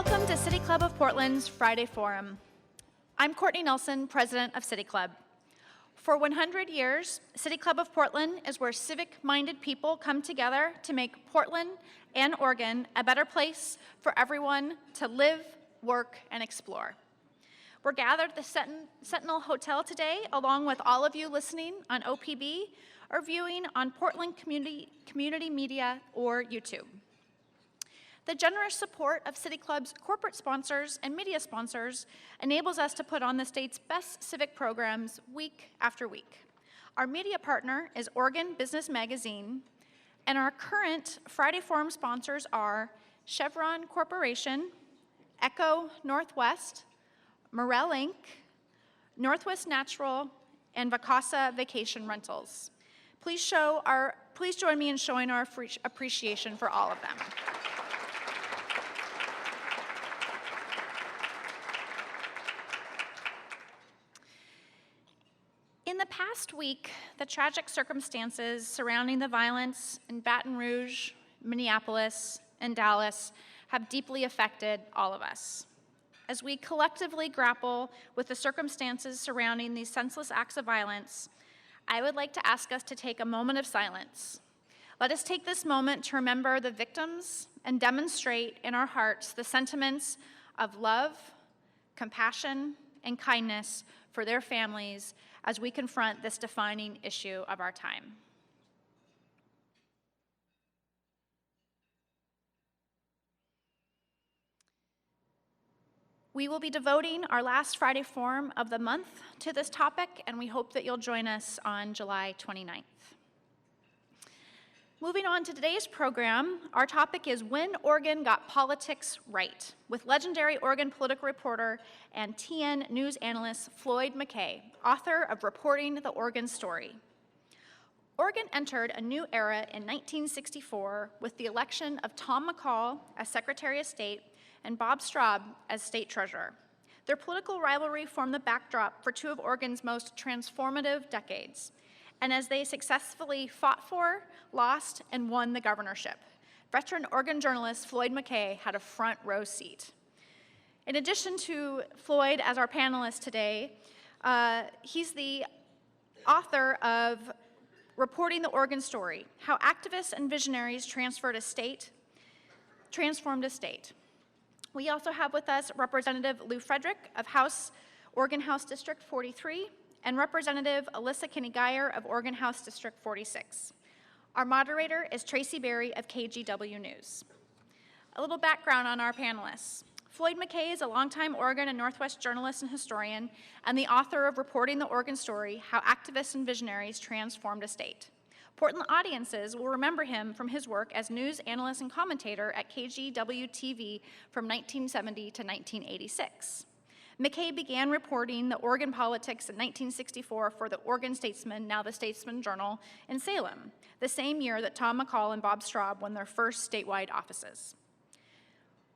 Welcome to City Club of Portland's Friday Forum. I'm Courtney Nelson, president of City Club. For 100 years, City Club of Portland is where civic-minded people come together to make Portland and Oregon a better place for everyone to live, work, and explore. We're gathered at the Sentinel Hotel today, along with all of you listening on OPB or viewing on Portland Community Media or YouTube. The generous support of City Club's corporate sponsors and media sponsors enables us to put on the state's best civic programs week after week. Our media partner is Oregon Business Magazine, and our current Friday Forum sponsors are Chevron Corporation, Echo Northwest, Morel Inc., Northwest Natural, and Vacasa Vacation Rentals. Please join me in showing our appreciation for all of them. In the past week, the tragic circumstances surrounding the violence in Baton Rouge, Minneapolis, and Dallas have deeply affected all of us. As we collectively grapple with the circumstances surrounding these senseless acts of violence, I would like to ask us to take a moment of silence. Let us take this moment to remember the victims and demonstrate in our hearts the sentiments of love, compassion, and kindness for their families as we confront this defining issue of our time. We will be devoting our last Friday Forum of the month to this topic, and we hope that you'll join us on July 29th. Moving on to today's program, our topic is When Oregon Got Politics Right, with legendary Oregon political reporter and TN news analyst Floyd McKay, author of Reporting the Oregon Story. Oregon entered a new era in 1964 with the election of Tom McCall as Secretary of State and Bob Straub as State Treasurer. Their political rivalry formed the backdrop for two of Oregon's most transformative decades, and as they successfully fought for, lost, and won the governorship, veteran Oregon journalist Floyd McKay had a front row seat. In addition to Floyd as our panelist today, he's the author of Reporting the Oregon Story, How Activists and Visionaries Transformed a State. We also have with us Representative Lou Frederick of Oregon House District 43 and Representative Alissa Keny-Guyer of Oregon House District 46. Our moderator is Tracy Berry of KGW News. A little background on our panelists. Floyd McKay is a longtime Oregon and Northwest journalist and historian and the author of Reporting the Oregon Story, How Activists and Visionaries Transformed a State. Portland audiences will remember him from his work as news analyst and commentator at KGW-TV from 1970 to 1986. McKay began reporting the Oregon politics in 1964 for the Oregon Statesman, now the Statesman Journal, in Salem, the same year that Tom McCall and Bob Straub won their first statewide offices.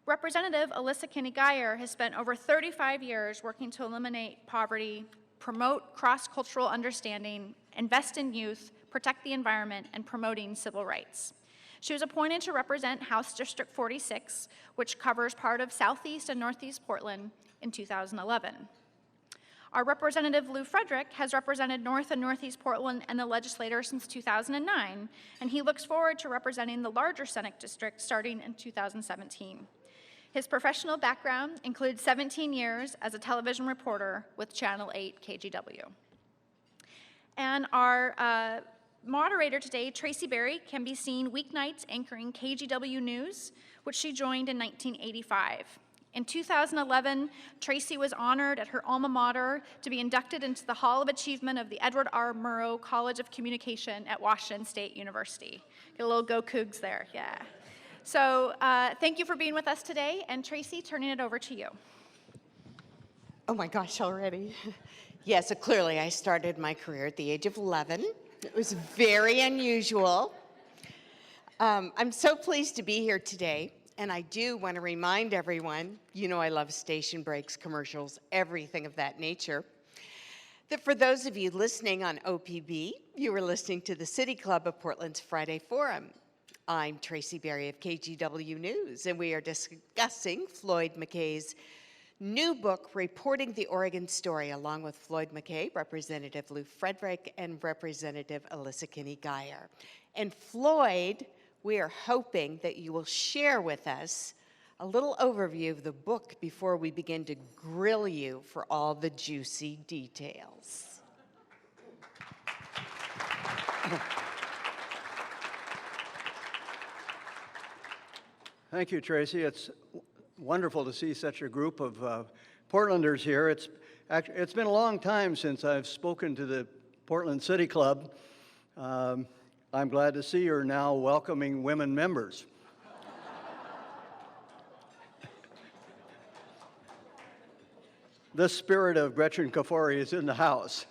Representative Alissa Keny-Guyer has spent over 35 years working to eliminate poverty, promote cross-cultural understanding, invest in youth, protect the environment, and promoting civil rights. She was appointed to represent House District 46, which covers part of Southeast and Northeast Portland, in 2011. Our Representative Lou Frederick has represented North and Northeast Portland and the legislature since 2009, and he looks forward to representing the larger Senate district starting in 2017. His professional background includes 17 years as a television reporter with Channel 8 KGW. And our moderator today, Tracy Berry, can be seen weeknights anchoring KGW News, which she joined in 1985. In 2011, Tracy was honored at her alma mater to be inducted into the Hall of Achievement of the Edward R. Murrow College of Communication at Washington State University. Get a little go Cougs there, yeah. So thank you for being with us today, and Tracy, turning it over to you. Oh my gosh, already? Yes, so clearly I started my career at the age of 11. It was very unusual. I'm so pleased to be here today. And I do want to remind everyone, you know I love station breaks, commercials, everything of that nature, that for those of you listening on OPB, you were listening to the City Club of Portland's Friday Forum. I'm Tracy Berry of KGW News, and we are discussing Floyd McKay's new book, Reporting the Oregon Story, along with Floyd McKay, Representative Lou Frederick, and Representative Alissa Keny-Guyer. And Floyd, we are hoping that you will share with us a little overview of the book before we begin to grill you for all the juicy details. Thank you, Tracy. It's wonderful to see such a group of Portlanders here. It's been a long time since I've spoken to the Portland City Club. I'm glad to see you're now welcoming women members. The spirit of Gretchen Kafori is in the house.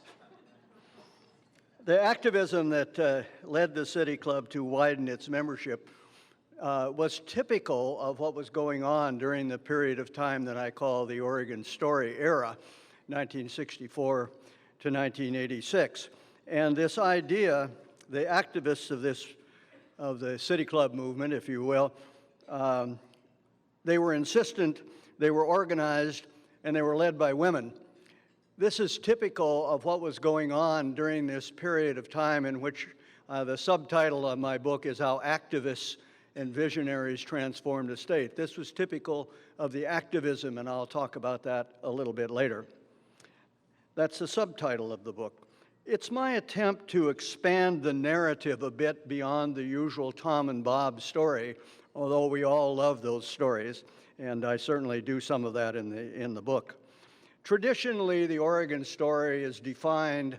The activism that led the City Club to widen its membership was typical of what was going on during the period of time that I call the Oregon Story era, 1964 to 1986. And this idea, the activists of the City Club movement, if you will, they were insistent, they were organized, and they were led by women. This is typical of what was going on during this period of time in which the subtitle of my book is How Activists and Visionaries Transformed the State. This was typical of the activism, and I'll talk about that a little bit later. That's the subtitle of the book. It's my attempt to expand the narrative a bit beyond the usual Tom and Bob story, although we all love those stories, and I certainly do some of that in the book. Traditionally, the Oregon story is defined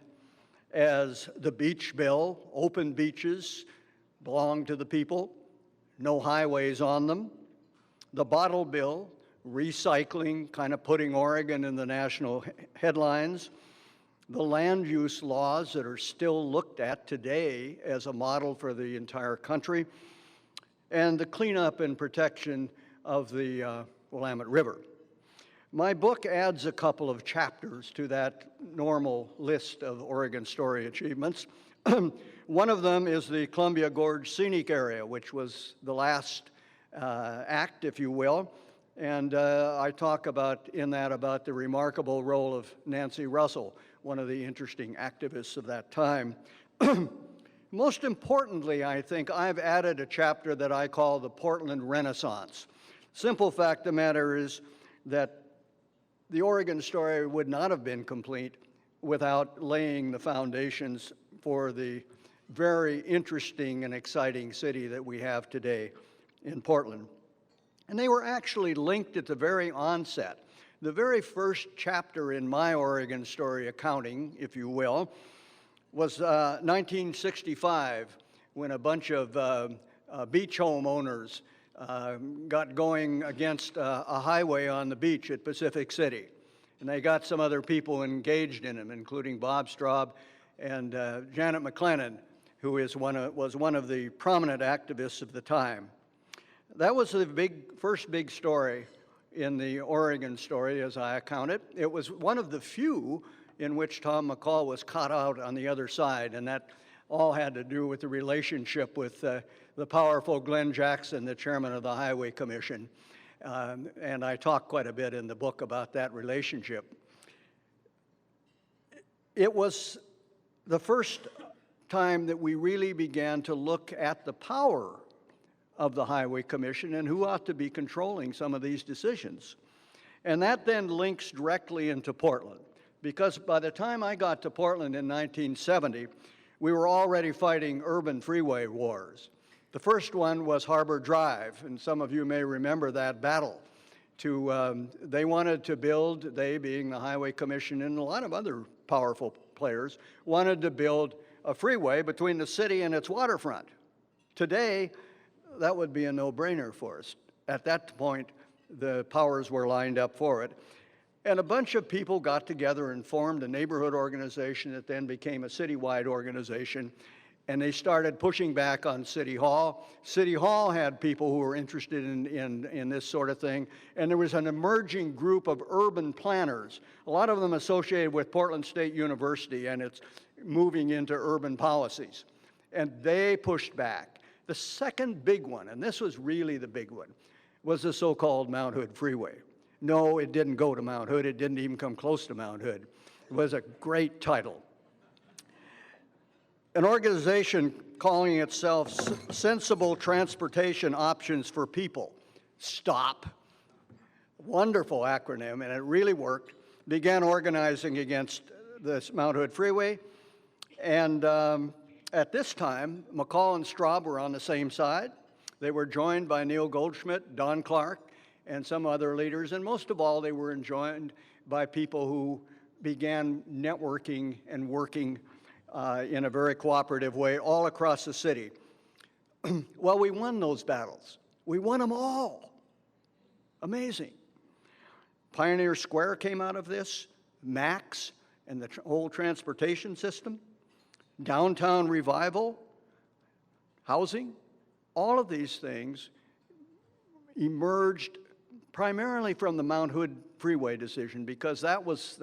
as the beach bill, open beaches belong to the people, no highways on them. The bottle bill, recycling, kind of putting Oregon in the national headlines. The land use laws that are still looked at today as a model for the entire country. And the cleanup and protection of the Willamette River. My book adds a couple of chapters to that normal list of Oregon Story achievements. One of them is the Columbia Gorge Scenic Area, which was the last act, if you will. And I talk about the remarkable role of Nancy Russell, one of the interesting activists of that time. Most importantly, I think, I've added a chapter that I call the Portland Renaissance. Simple fact of the matter is that the Oregon story would not have been complete without laying the foundations for the very interesting and exciting city that we have today in Portland. And they were actually linked at the very onset. The very first chapter in my Oregon story accounting, if you will, was 1965, when a bunch of beach homeowners got going against a highway on the beach at Pacific City. And they got some other people engaged in them, including Bob Straub and Janet McLennan, who was one of the prominent activists of the time. That was the first big story in the Oregon story, as I account it. It was one of the few in which Tom McCall was caught out on the other side, and that all had to do with the relationship with the powerful Glenn Jackson, the chairman of the Highway Commission. And I talk quite a bit in the book about that relationship. It was the first time that we really began to look at the power of the Highway Commission and who ought to be controlling some of these decisions. And that then links directly into Portland, because by the time I got to Portland in 1970, we were already fighting urban freeway wars. The first one was Harbor Drive, and some of you may remember that battle. They wanted to build, they being the Highway Commission and a lot of other powerful players, wanted to build a freeway between the city and its waterfront. Today, that would be a no-brainer for us. At that point, the powers were lined up for it. And a bunch of people got together and formed a neighborhood organization that then became a citywide organization. And they started pushing back on City Hall. City Hall had people who were interested in this sort of thing. And there was an emerging group of urban planners, a lot of them associated with Portland State University and its moving into urban policies. And they pushed back. The second big one, and this was really the big one, was the so-called Mount Hood Freeway. No, it didn't go to Mount Hood. It didn't even come close to Mount Hood. It was a great title. An organization calling itself Sensible Transportation Options for People, STOP, wonderful acronym, and it really worked, began organizing against this Mount Hood Freeway. And at this time, McCall and Straub were on the same side. They were joined by Neil Goldschmidt, Don Clark, and some other leaders. And most of all, they were joined by people who began networking and working in a very cooperative way all across the city. Well, we won those battles. We won them all. Amazing. Pioneer Square came out of this, MAX, and the whole transportation system, downtown revival, housing, all of these things emerged primarily from the Mount Hood Freeway decision, because that was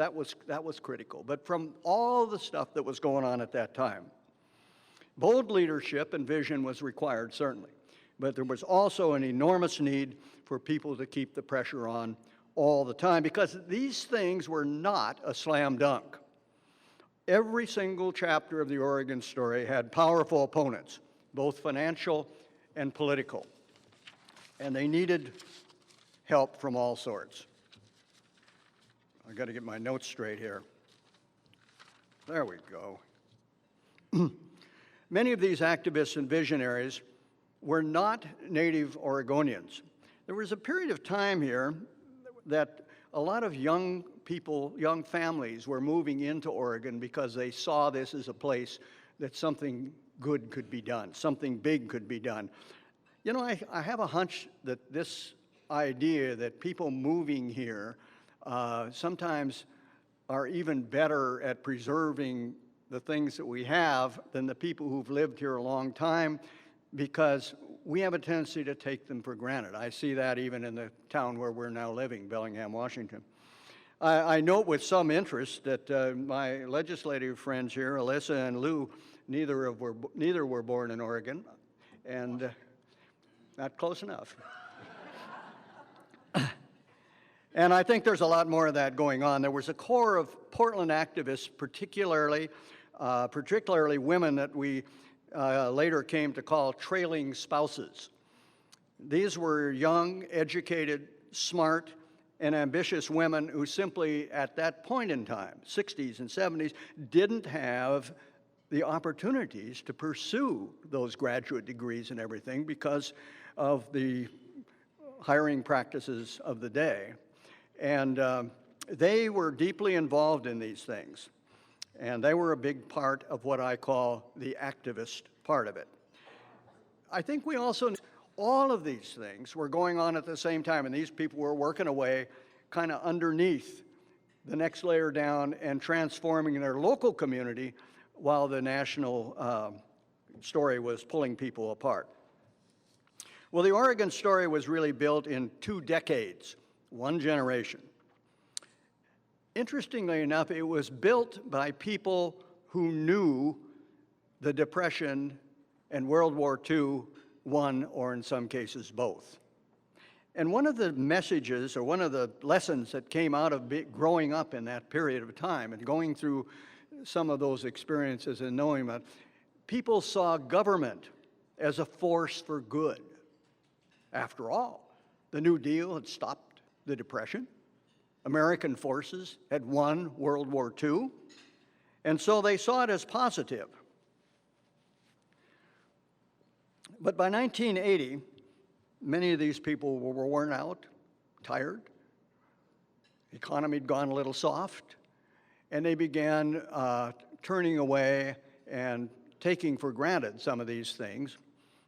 critical, but from all the stuff that was going on at that time. Bold leadership and vision was required, certainly, but there was also an enormous need for people to keep the pressure on all the time, because these things were not a slam dunk. Every single chapter of the Oregon story had powerful opponents, both financial and political, and they needed help from all sorts. I got to get my notes straight here. There we go. Many of these activists and visionaries were not native Oregonians. There was a period of time here that a lot of young people, young families were moving into Oregon because they saw this as a place that something good could be done, something big could be done. You know, I have a hunch that this idea that people moving here sometimes are even better at preserving the things that we have than the people who've lived here a long time, because we have a tendency to take them for granted. I see that even in the town where we're now living, Bellingham, Washington. I note with some interest that my legislative friends here, Alissa and Lou, neither were born in Oregon, and not close enough. And I think there's a lot more of that going on. There was a core of Portland activists, particularly women that we later came to call trailing spouses. These were young, educated, smart, and ambitious women who simply, at that point in time, 60s and 70s, didn't have the opportunities to pursue those graduate degrees and everything because of the hiring practices of the day. And they were deeply involved in these things. And they were a big part of what I call the activist part of it. I think we also, all of these things were going on at the same time, and these people were working away kind of underneath the next layer down and transforming their local community while the national story was pulling people apart. Well, the Oregon story was really built in 2 decades, 1 generation. Interestingly enough, it was built by people who knew the Depression and World War II, one or in some cases both. And one of the messages or one of the lessons that came out of growing up in that period of time and going through some of those experiences and knowing that people saw government as a force for good. After all, the New Deal had stopped the Depression. American forces had won World War II, and so they saw it as positive. But by 1980, many of these people were worn out, tired. The economy had gone a little soft, and they began turning away and taking for granted some of these things.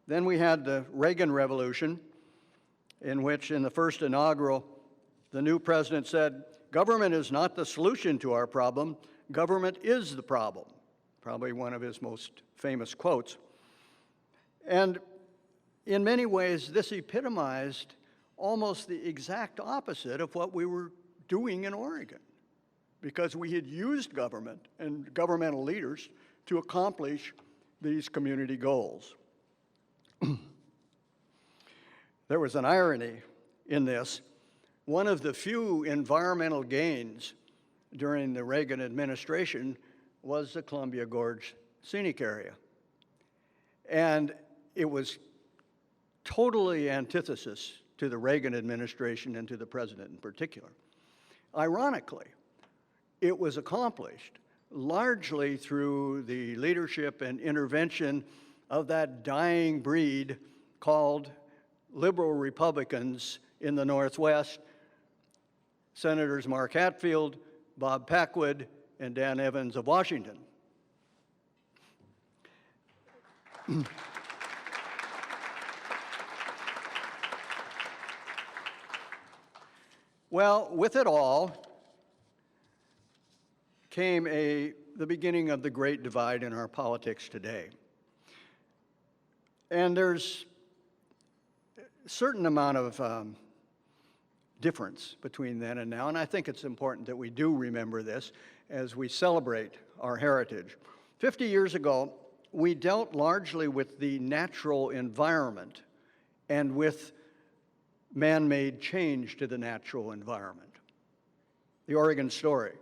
Then we had the Reagan Revolution, in which in the first inaugural, the new president said, "Government is not the solution to our problem, government is the problem." Probably one of his most famous quotes. And in many ways, this epitomized almost the exact opposite of what we were doing in Oregon, because we had used government and governmental leaders to accomplish these community goals. There was an irony in this. One of the few environmental gains during the Reagan administration was the Columbia Gorge Scenic Area. And it was totally antithesis to the Reagan administration and to the president in particular. Ironically, it was accomplished largely through the leadership and intervention of that dying breed called liberal Republicans in the Northwest, Senators Mark Hatfield, Bob Packwood, and Dan Evans of Washington. Well, with it all came the beginning of the great divide in our politics today. And there's a certain amount of difference between then and now, and I think it's important that we do remember this as we celebrate our heritage. 50 years ago, we dealt largely with the natural environment and with man-made change to the natural environment. The Oregon story,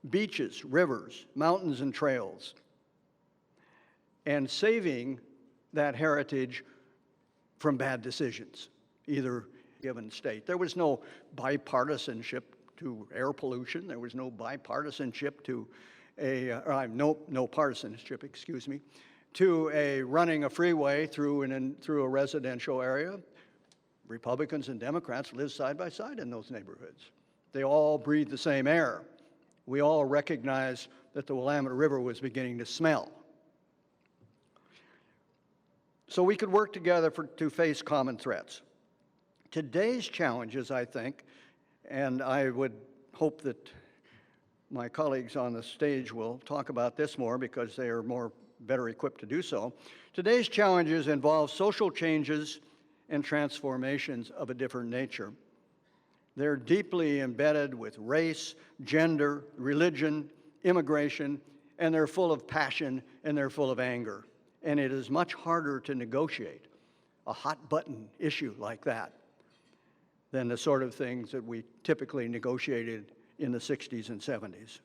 beaches, rivers, mountains, and trails, and saving that heritage from bad decisions, either given state. There was no bipartisanship to air pollution. There was no bipartisanship to no partisanship, excuse me, to running a freeway through a residential area. Republicans and Democrats lived side by side in those neighborhoods. They all breathed the same air. We all recognized that the Willamette River was beginning to smell. So we could work together to face common threats. Today's challenges, I think, and I would hope that my colleagues on the stage will talk about this more because they are better equipped to do so. Today's challenges involve social changes and transformations of a different nature. They're deeply embedded with race, gender, religion, immigration, and they're full of passion and they're full of anger. And it is much harder to negotiate a hot-button issue like that than the sort of things that we typically negotiated in the 60s and 70s.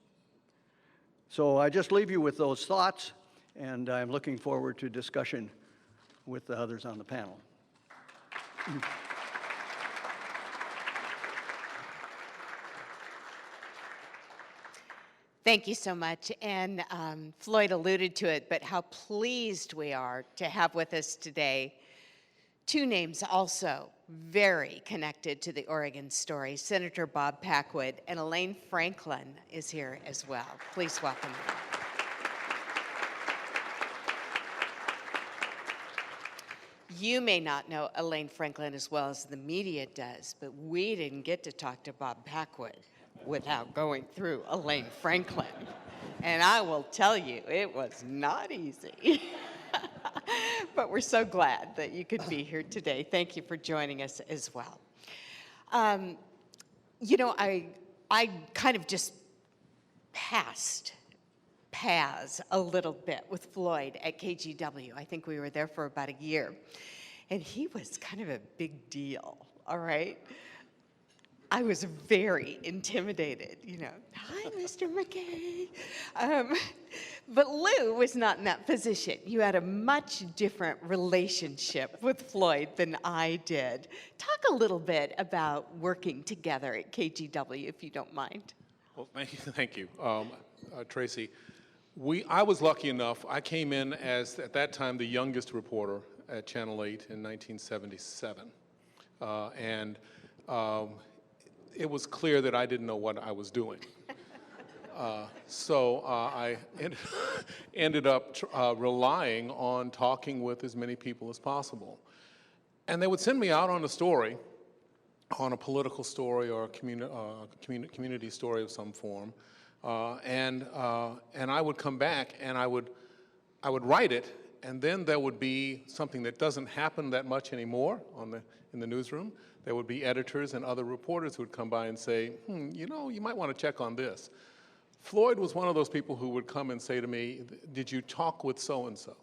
So I just leave you with those thoughts, and I'm looking forward to discussion with the others on the panel. Thank you so much. And Floyd alluded to it, but how pleased we are to have with us today two names also very connected to the Oregon story. Senator Bob Packwood and Elaine Franklin is here as well. Please welcome them. You may not know Elaine Franklin as well as the media does, but we didn't get to talk to Bob Packwood without going through Elaine Franklin. And I will tell you, it was not easy. But we're so glad that you could be here today. Thank you for joining us as well. You know, I kind of just passed paths a little bit with Floyd at KGW. I think we were there for about a year. And he was kind of a big deal, all right? I was very intimidated, you know. Hi, Mr. McKay. But Lou was not in that position. You had a much different relationship with Floyd than I did. Talk a little bit about working together at KGW, if you don't mind. Well, thank you, Tracy. I was lucky enough. I came in as, at that time, the youngest reporter at Channel 8 in 1977. It was clear that I didn't know what I was doing. So I ended up relying on talking with as many people as possible. And they would send me out on a story, on a political story or a community story of some form. And I would come back and I would write it, and then there would be something that doesn't happen that much anymore in the newsroom. There would be editors and other reporters who would come by and say, you know, you might want to check on this. Floyd was one of those people who would come and say to me, did you talk with so-and-so?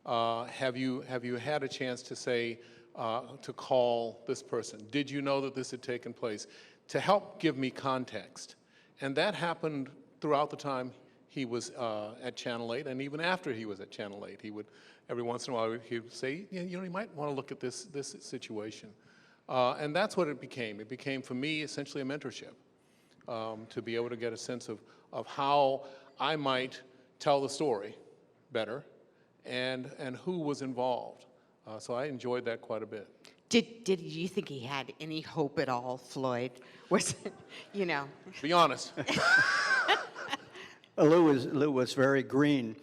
Have you had a chance to say, to call this person? Did you know that this had taken place? To help give me context. And that happened throughout the time he was at Channel 8, and even after he was at Channel 8. He would, every once in a while, he would say, you know, you might want to look at this situation. And that's what it became. It became, for me, essentially a mentorship, to be able to get a sense of how I might tell the story better and who was involved. So I enjoyed that quite a bit. Did you think he had any hope at all, Floyd? Was it, you know? Be honest. Lou was very green,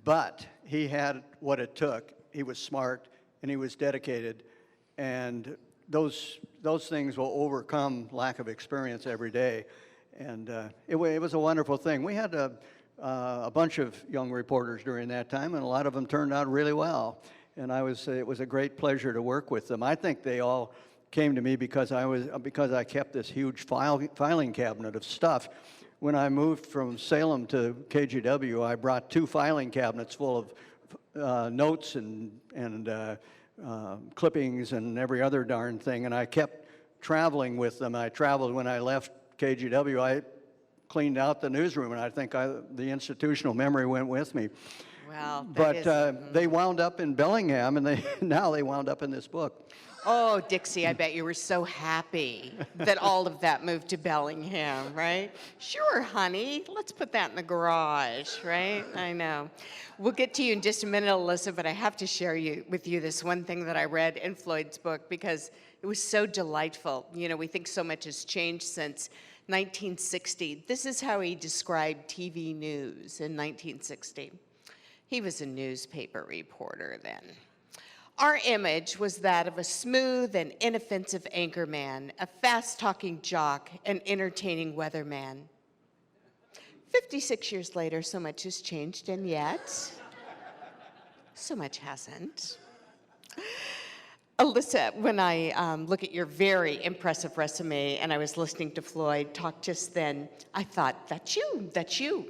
but he had what it took. He was smart and he was dedicated, and those things will overcome lack of experience every day. And it was a wonderful thing. We had a bunch of young reporters during that time, and a lot of them turned out really well. And it was a great pleasure to work with them. I think they all came to me because I kept this huge filing cabinet of stuff. When I moved from Salem to KGW, I brought 2 filing cabinets full of notes and clippings and every other darn thing, and I kept traveling with them. I traveled when I left KGW. I cleaned out the newsroom, and I think the institutional memory went with me. Well, but they wound up in Bellingham, and now they wound up in this book. Oh, Dixie, I bet you were so happy that all of that moved to Bellingham, right? Sure, honey, let's put that in the garage, right? I know. We'll get to you in just a minute, Alissa, but I have to share with you this one thing that I read in Floyd's book because it was so delightful. You know, we think so much has changed since 1960. This is how he described TV news in 1960. He was a newspaper reporter then. Our image was that of a smooth and inoffensive anchorman, a fast-talking jock, an entertaining weatherman. 56 years later, so much has changed, and yet, so much hasn't. Alissa, when I look at your very impressive resume, and I was listening to Floyd talk just then, I thought, that's you.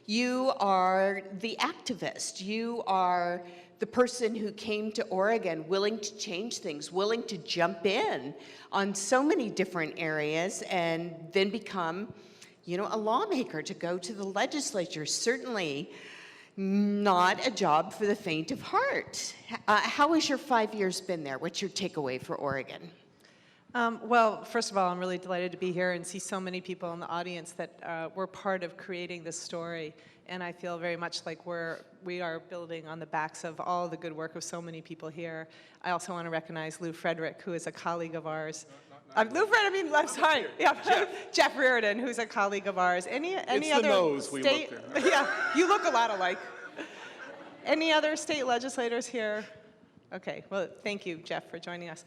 You are the activist. You are the person who came to Oregon willing to change things, willing to jump in on so many different areas and then become, you know, a lawmaker, to go to the legislature. Certainly not a job for the faint of heart. How has your 5 years been there? What's your takeaway for Oregon? Well, first of all, I'm really delighted to be here and see so many people in the audience that were part of creating this story. And I feel very much like we are building on the backs of all the good work of so many people here. I also want to recognize Lou Frederick, who is a colleague of ours. I'm sorry. Yeah, Jeff Reardon, who's a colleague of ours. Any It's other the nose state? we look there. Yeah, you look a lot alike. Any other state legislators here? Okay, well, thank you, Jeff, for joining us.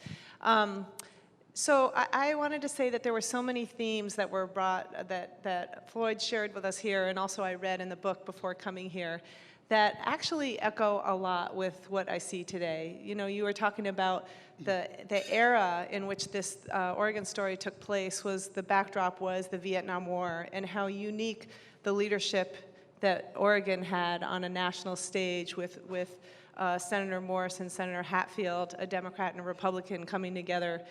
So I wanted to say that there were so many themes that were brought, that Floyd shared with us here, and also I read in the book before coming here, that actually echo a lot with what I see today. You know, you were talking about the era in which this Oregon story took place the backdrop was the Vietnam War, and how unique the leadership that Oregon had on a national stage with Senator Morse and Senator Hatfield, a Democrat and a Republican, coming together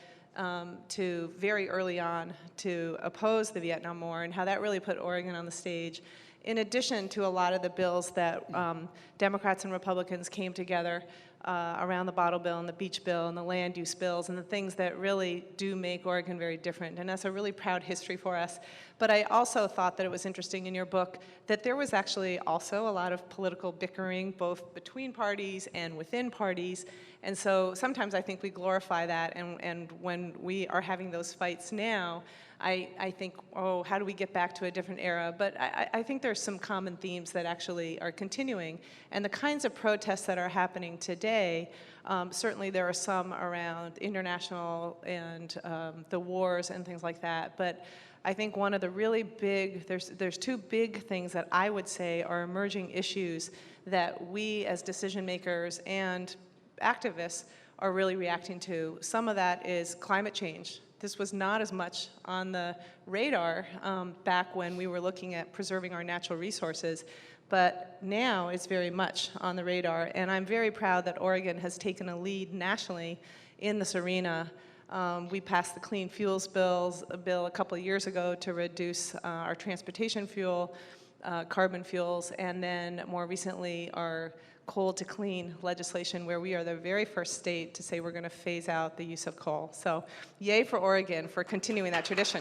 to very early on to oppose the Vietnam War, and how that really put Oregon on the stage, in addition to a lot of the bills that Democrats and Republicans came together around the bottle bill and the beach bill and the land use bills and the things that really do make Oregon very different. And that's a really proud history for us. But I also thought that it was interesting in your book that there was actually also a lot of political bickering, both between parties and within parties. And so sometimes I think we glorify that, and when we are having those fights now, I think, oh, how do we get back to a different era? But I think there's some common themes that actually are continuing. And the kinds of protests that are happening today, certainly there are some around international and the wars and things like that. But I think one of the really big, there's two big things that I would say are emerging issues that we as decision makers and activists are really reacting to. Some of that is climate change. This was not as much on the radar back when we were looking at preserving our natural resources, but now it's very much on the radar, and I'm very proud that Oregon has taken a lead nationally in this arena. We passed the Clean Fuels bill a couple of years ago to reduce our transportation fuel, carbon fuels, and then more recently our coal to clean legislation, where we are the very first state to say we're going to phase out the use of coal. So yay for Oregon for continuing that tradition.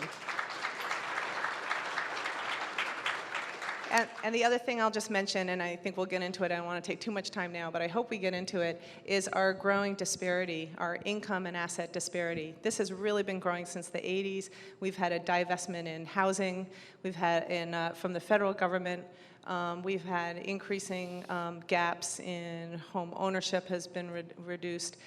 And the other thing I'll just mention, and I think we'll get into it, I don't want to take too much time now, but I hope we get into it, is our growing disparity, our income and asset disparity. This has really been growing since the 80s. We've had a divestment in housing. We've had from the federal government. We've had increasing gaps in home ownership has been reduced.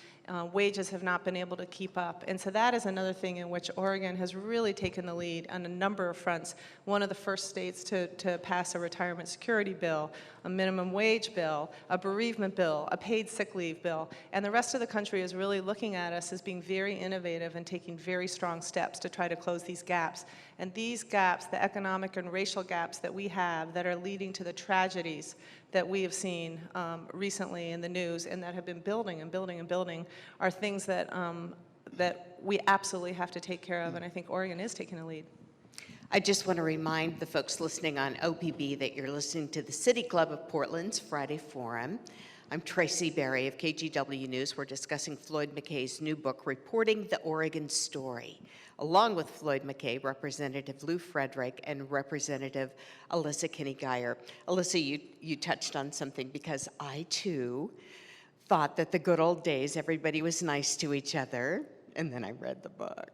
Wages have not been able to keep up. And so that is another thing in which Oregon has really taken the lead on a number of fronts. One of the first states to pass a retirement security bill, a minimum wage bill, a bereavement bill, a paid sick leave bill. And the rest of the country is really looking at us as being very innovative and taking very strong steps to try to close these gaps. And these gaps, the economic and racial gaps that we have that are leading to the tragedies that we have seen recently in the news and that have been building and building and building, are things that, that we absolutely have to take care of, and I think Oregon is taking a lead. I just want to remind the folks listening on OPB that you're listening to the City Club of Portland's Friday Forum. I'm Tracy Berry of KGW News. We're discussing Floyd McKay's new book, Reporting the Oregon Story, along with Floyd McKay, Representative Lou Frederick, and Representative Alissa Keny-Guyer. Alissa, you touched on something, because I, too, thought that the good old days, everybody was nice to each other, and then I read the book.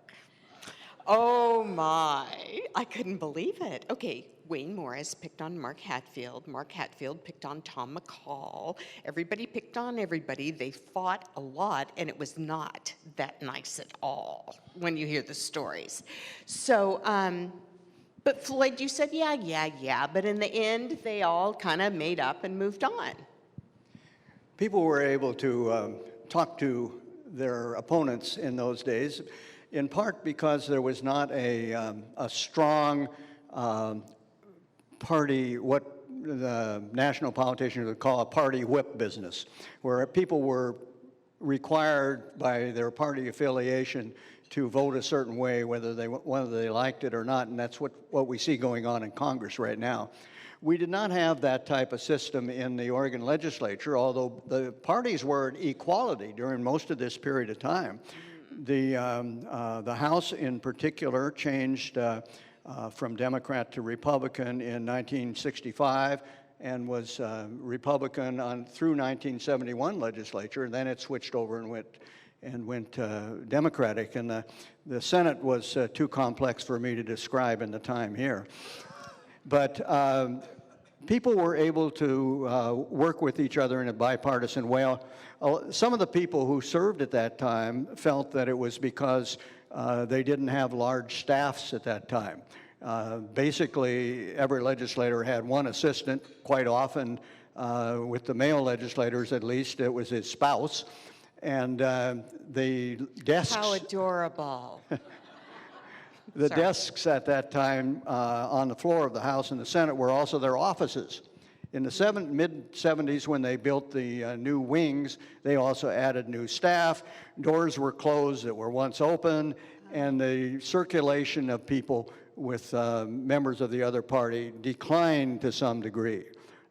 Oh, my. I couldn't believe it. Okay, Wayne Morris picked on Mark Hatfield. Mark Hatfield picked on Tom McCall. Everybody picked on everybody. They fought a lot, and it was not that nice at all when you hear the stories. So, but Floyd, you said, yeah, but in the end, they all kind of made up and moved on. People were able to talk to their opponents in those days, in part because there was not a strong party, what the national politicians would call a party whip business, where people were required by their party affiliation to vote a certain way, whether they liked it or not, and that's what we see going on in Congress right now. We did not have that type of system in the Oregon legislature, although the parties were at equality during most of this period of time. The House in particular changed from Democrat to Republican in 1965 and was Republican through 1971 legislature, and then it switched over and went Democratic. And the Senate was too complex for me to describe in the time here. But people were able to work with each other in a bipartisan way. Some of the people who served at that time felt that it was because they didn't have large staffs at that time. Basically, every legislator had one assistant. Quite often, with the male legislators at least, it was his spouse. And the desks... How adorable. The desks at that time on the floor of the House and the Senate were also their offices. In the mid-70s, when they built the new wings, they also added new staff. Doors were closed that were once open, and the circulation of people with members of the other party declined to some degree.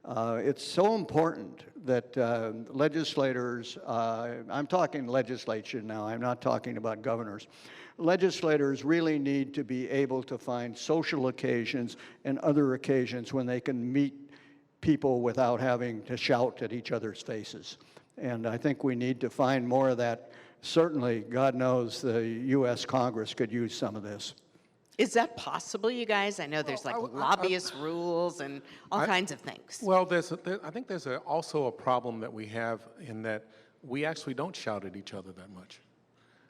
It's so important that legislators, I'm talking legislation now, I'm not talking about governors. Legislators really need to be able to find social occasions and other occasions when they can meet people without having to shout at each other's faces. And I think we need to find more of that. Certainly, God knows the U.S. Congress could use some of this. Is that possible, you guys? I know there's like lobbyist rules and all kinds of things. Well, I think there's also a problem that we have in that we actually don't shout at each other that much.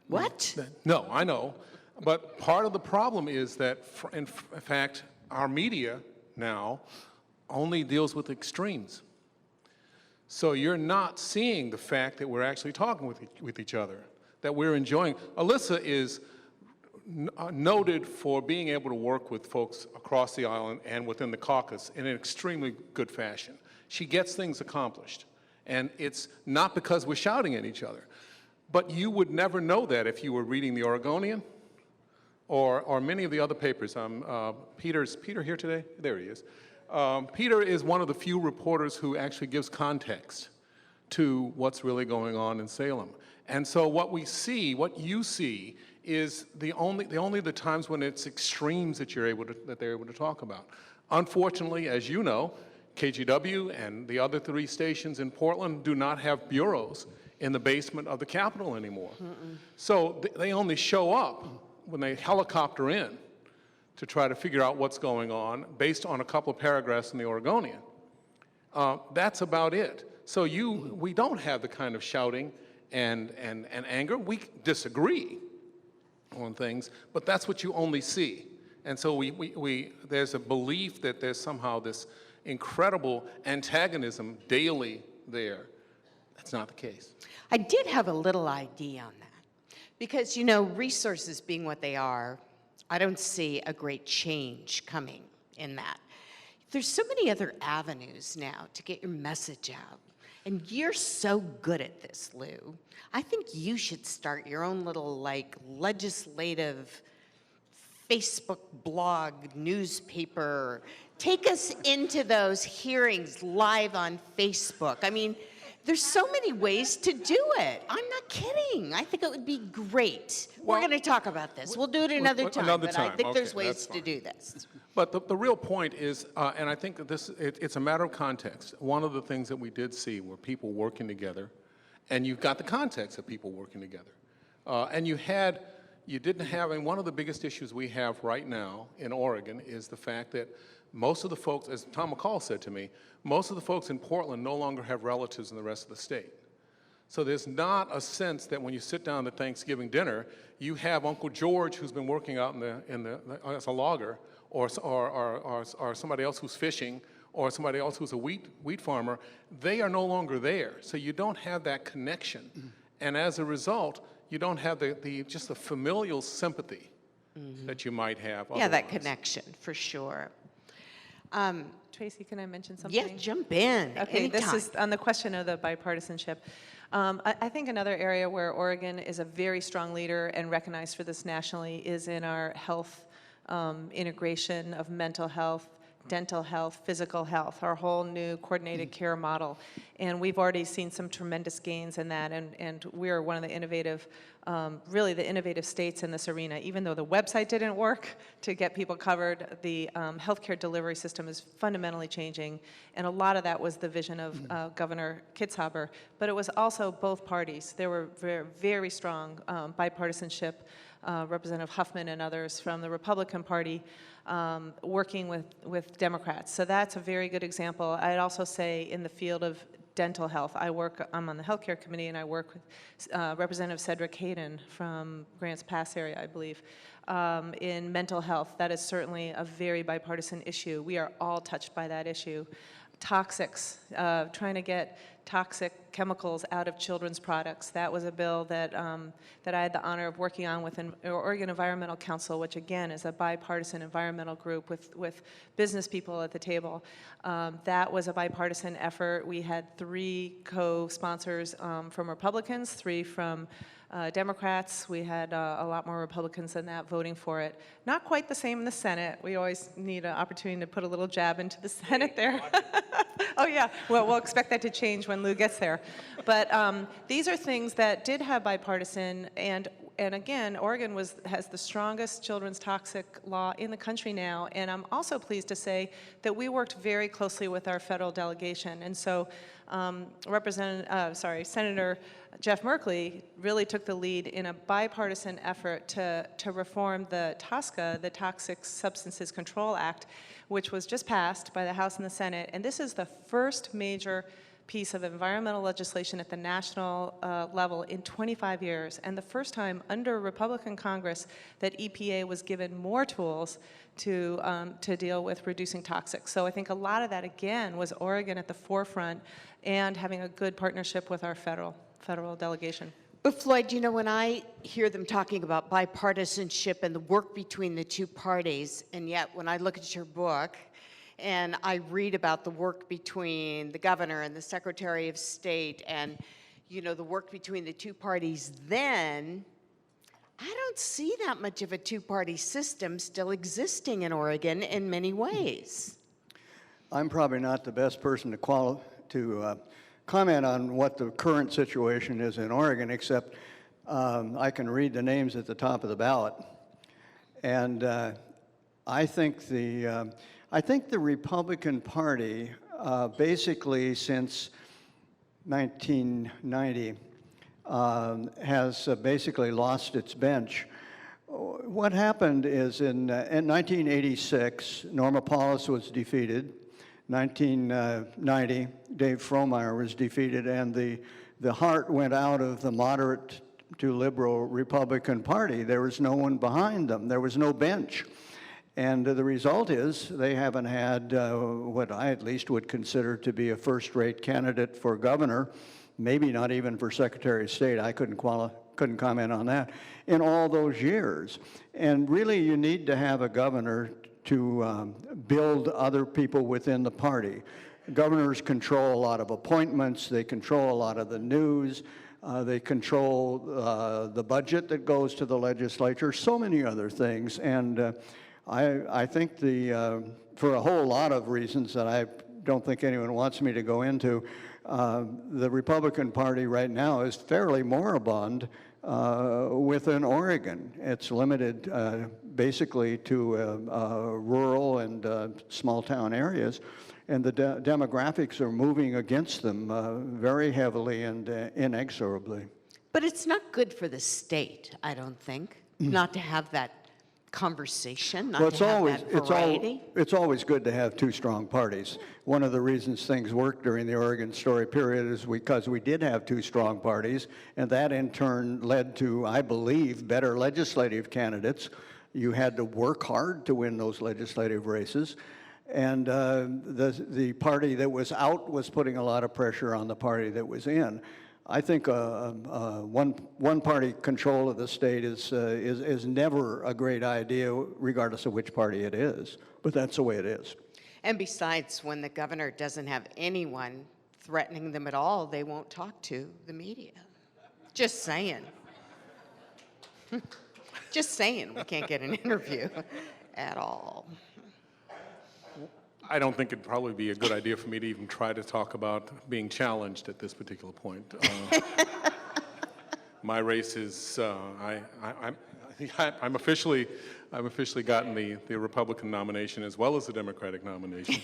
What? No, I know. But part of the problem is that, in fact, our media now only deals with extremes. So you're not seeing the fact that we're actually talking with each other, that we're enjoying. Alissa is noted for being able to work with folks across the aisle and within the caucus in an extremely good fashion. She gets things accomplished. And it's not because we're shouting at each other. But you would never know that if you were reading the Oregonian or many of the other papers. Is Peter here today? There he is. Peter is one of the few reporters who actually gives context to what's really going on in Salem. And so what we see, what you see, is only the times when it's extremes that they're able to talk about. Unfortunately, as you know, KGW and the other 3 stations in Portland do not have bureaus in the basement of the Capitol anymore. So they only show up when they helicopter in to try to figure out what's going on based on a couple of paragraphs in the Oregonian. That's about it. So we don't have the kind of shouting and anger. We disagree on things, but that's what you only see. And so there's a belief that there's somehow this incredible antagonism daily there. That's not the case. I did have a little idea on that because, you know, resources being what they are, I don't see a great change coming in that. There's so many other avenues now to get your message out. And you're so good at this, Lou. I think you should start your own little, like, legislative Facebook blog, newspaper. Take us into those hearings live on Facebook. I mean, there's so many ways to do it. I'm not kidding. I think it would be great. We're going to talk about this. We'll do it another time. But I think there's ways to do this. But the real point is, and I think that it's a matter of context. One of the things that we did see were people working together, and you've got the context of people working together. And you didn't have, and one of the biggest issues we have right now in Oregon is the fact that most of the folks, as Tom McCall said to me, most of the folks in Portland no longer have relatives in the rest of the state. So there's not a sense that when you sit down at Thanksgiving dinner, you have Uncle George who's been working out as a logger, or somebody else who's fishing, or somebody else who's a wheat farmer. They are no longer there. So you don't have that connection. And as a result, you don't have just the familial sympathy that you might have otherwise. Yeah, that connection, for sure. Tracy, can I mention something? Yeah, jump in. Okay, anytime. This is on the question of the bipartisanship. I think another area where Oregon is a very strong leader and recognized for this nationally is in our health integration of mental health, dental health, physical health, our whole new coordinated care model. And we've already seen some tremendous gains in that, and we're one of the innovative, really the innovative states in this arena. Even though the website didn't work to get people covered, the healthcare delivery system is fundamentally changing, and a lot of that was the vision of Governor Kitzhaber, but it was also both parties. There were very, very strong bipartisanship, Representative Huffman and others from the Republican Party working with Democrats. So that's a very good example. I'd also say in the field of dental health, I'm on the healthcare committee, and I work with Representative Cedric Hayden from Grants Pass area, I believe. In mental health, that is certainly a very bipartisan issue. We are all touched by that issue. Toxics, trying to get toxic chemicals out of children's products. That was a bill that I had the honor of working on with Oregon Environmental Council, which again is a bipartisan environmental group with business people at the table. That was a bipartisan effort. We had 3 co-sponsors from Republicans, 3 from Democrats. We had a lot more Republicans than that voting for it. Not quite the same in the Senate. We always need an opportunity to put a little jab into the Senate there. Oh yeah, well, we'll expect that to change when Lou gets there. But these are things that did have bipartisan, and again, Oregon has the strongest children's toxic law in the country now, and I'm also pleased to say that we worked very closely with our federal delegation, and so Senator Jeff Merkley really took the lead in a bipartisan effort to reform the TSCA, the Toxic Substances Control Act, which was just passed by the House and the Senate, and this is the first major piece of environmental legislation at the national level in 25 years, and the first time under Republican Congress that EPA was given more tools to deal with reducing toxics. So I think a lot of that, again, was Oregon at the forefront and having a good partnership with our federal delegation. But Floyd, you know, when I hear them talking about bipartisanship and the work between the two parties, and yet when I look at your book and I read about the work between the governor and the Secretary of State and, you know, the work between the two parties, then I don't see that much of a two-party system still existing in Oregon in many ways. I'm probably not the best person to comment on what the current situation is in Oregon, except I can read the names at the top of the ballot. And I think the Republican Party, basically since 1990, has basically lost its bench. What happened is in 1986, Norma Paulus was defeated. 1990, Dave Frohmeyer was defeated, and the heart went out of the moderate to liberal Republican Party. There was no one behind them. There was no bench. And the result is they haven't had what I at least would consider to be a first-rate candidate for governor, maybe not even for Secretary of State. I couldn't comment on that, in all those years. And really, you need to have a governor to build other people within the party. Governors control a lot of appointments, they control a lot of the news, they control the budget that goes to the legislature, so many other things. And I think for a whole lot of reasons that I don't think anyone wants me to go into, the Republican Party right now is fairly moribund within Oregon. It's limited basically to rural and small town areas, and the demographics are moving against them very heavily and inexorably. But it's not good for the state, I don't think, not to have that conversation, not to have that variety. It's always good to have two strong parties. One of the reasons things worked during the Oregon Story period is because we did have two strong parties, and that in turn led to, I believe, better legislative candidates. You had to work hard to win those legislative races, and the party that was out was putting a lot of pressure on the party that was in. I think one-party control of the state is never a great idea, regardless of which party it is. But that's the way it is. And besides, when the governor doesn't have anyone threatening them at all, they won't talk to the media. Just saying. Just saying, we can't get an interview at all. I don't think it'd probably be a good idea for me to even try to talk about being challenged at this particular point. My race is, I'm officially gotten the Republican nomination as well as the Democratic nomination,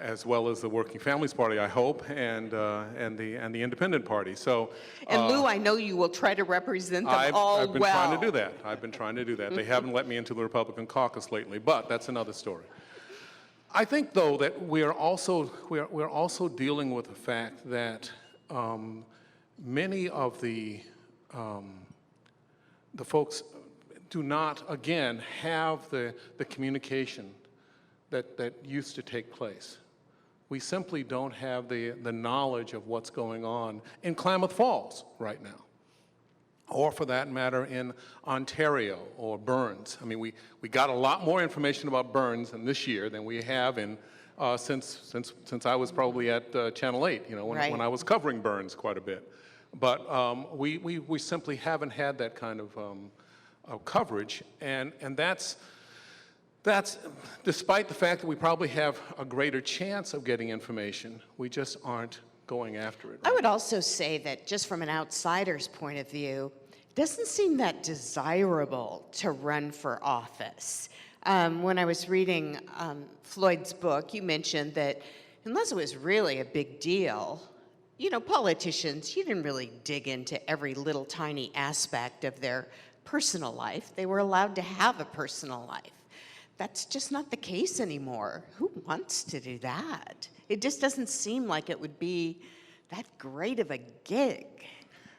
as well as the Working Families Party, I hope, and the Independent Party. So. And Lou, I know you will try to represent them all well. I've been trying to do that. I've been trying to do that. They haven't let me into the Republican caucus lately, but that's another story. I think, though, that we're also dealing with the fact that many of the folks do not, again, have the communication that used to take place. We simply don't have the knowledge of what's going on in Klamath Falls right now, or for that matter in Ontario or Burns. I mean, we got a lot more information about Burns in this year than we have in since I was probably at Channel 8, you know, when I was covering Burns quite a bit. But we simply haven't had that kind of coverage, and that's despite the fact that we probably have a greater chance of getting information, we just aren't going after it. I would also say that just from an outsider's point of view, it doesn't seem that desirable to run for office. When I was reading Floyd's book, you mentioned that unless it was really a big deal, you know, politicians, you didn't really dig into every little tiny aspect of their personal life. They were allowed to have a personal life. That's just not the case anymore. Who wants to do that? It just doesn't seem like it would be that great of a gig.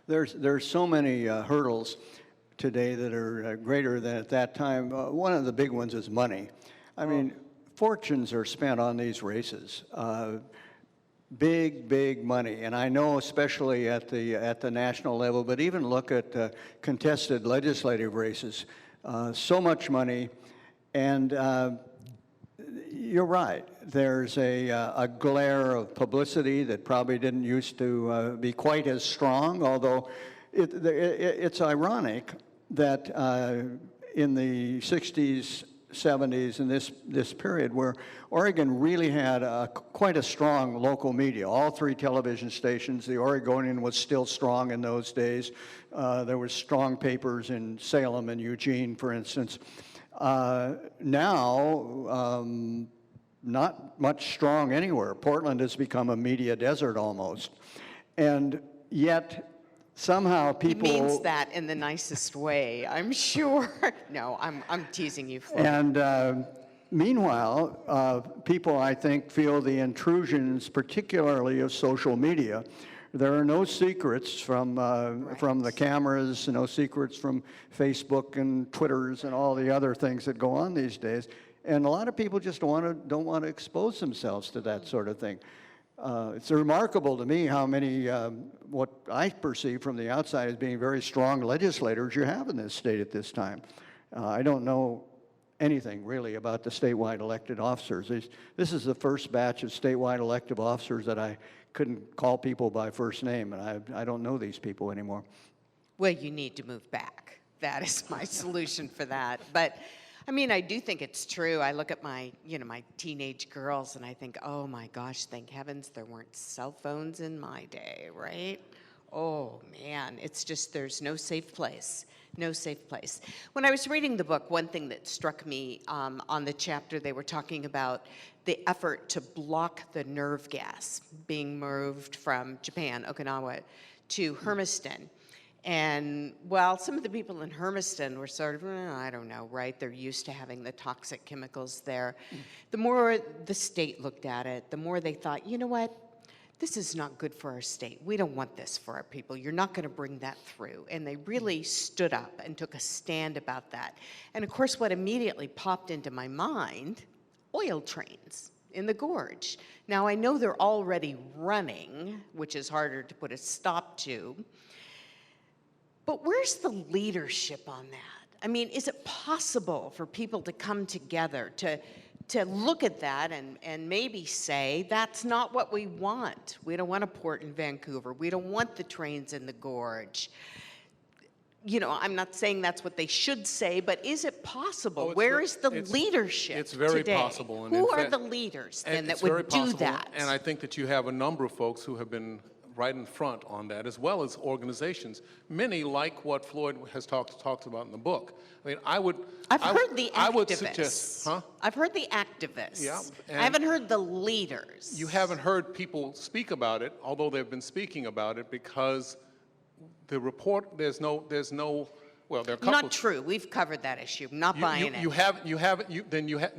There's so many hurdles today that are greater than at that time. One of the big ones is money. I mean, fortunes are spent on these races. big, big money. And I know especially at the national level, but even look at contested legislative races, so much money. And you're right. There's a glare of publicity that probably didn't used to be quite as strong, although it's ironic that in the 60s, 70s, and this period where Oregon really had quite a strong local media, all 3 television stations. The Oregonian was still strong in those days. There were strong papers in Salem and Eugene, for instance. Now, not much strong anywhere. Portland has become a media desert almost. And yet, somehow people... He means that in the nicest way, I'm sure. No, I'm teasing you, Floyd. And meanwhile, people, I think, feel the intrusions, particularly of social media. There are no secrets from the cameras, no secrets from Facebook and Twitters and all the other things that go on these days. And a lot of people just don't want to expose themselves to that sort of thing. It's remarkable to me how many, what I perceive from the outside as being very strong legislators you have in this state at this time. I don't know anything really about the statewide elected officers. This is the first batch of statewide elected officers that I couldn't call people by first name, and I don't know these people anymore. Well, you need to move back. That is my solution for that. But I mean, I do think it's true. I look at my teenage girls and I think, oh my gosh, thank heavens there weren't cell phones in my day, right? Oh man, it's just, there's no safe place. No safe place. When I was reading the book, one thing that struck me on the chapter, they were talking about the effort to block the nerve gas being moved from Japan, Okinawa, to Hermiston. And while some of the people in Hermiston were sort of, I don't know, right? They're used to having the toxic chemicals there. The more the state looked at it, the more they thought, you know what? This is not good for our state. We don't want this for our people. You're not going to bring that through. And they really stood up and took a stand about that. And of course, what immediately popped into my mind, oil trains in the gorge. Now, I know they're already running, which is harder to put a stop to. But where's the leadership on that? I mean, is it possible for people to come together to look at that and maybe say, that's not what we want. We don't want a port in Vancouver. We don't want the trains in the gorge. You know, I'm not saying that's what they should say, but is it possible? Where is the leadership It's very today? possible. And Who in are fact, the leaders then that it's very would do possible, that? And I think that you have a number of folks who have been right in front on that, as well as organizations. Many like what Floyd has talked about in the book. I mean, I've heard the activists. I would suggest, I've heard the activists. Yeah, I haven't heard the leaders. you haven't heard people speak about it, although they've been speaking about it, because the report, there's no, well, there are a couple. Not true. We've covered that issue. I'm not buying it. You haven't,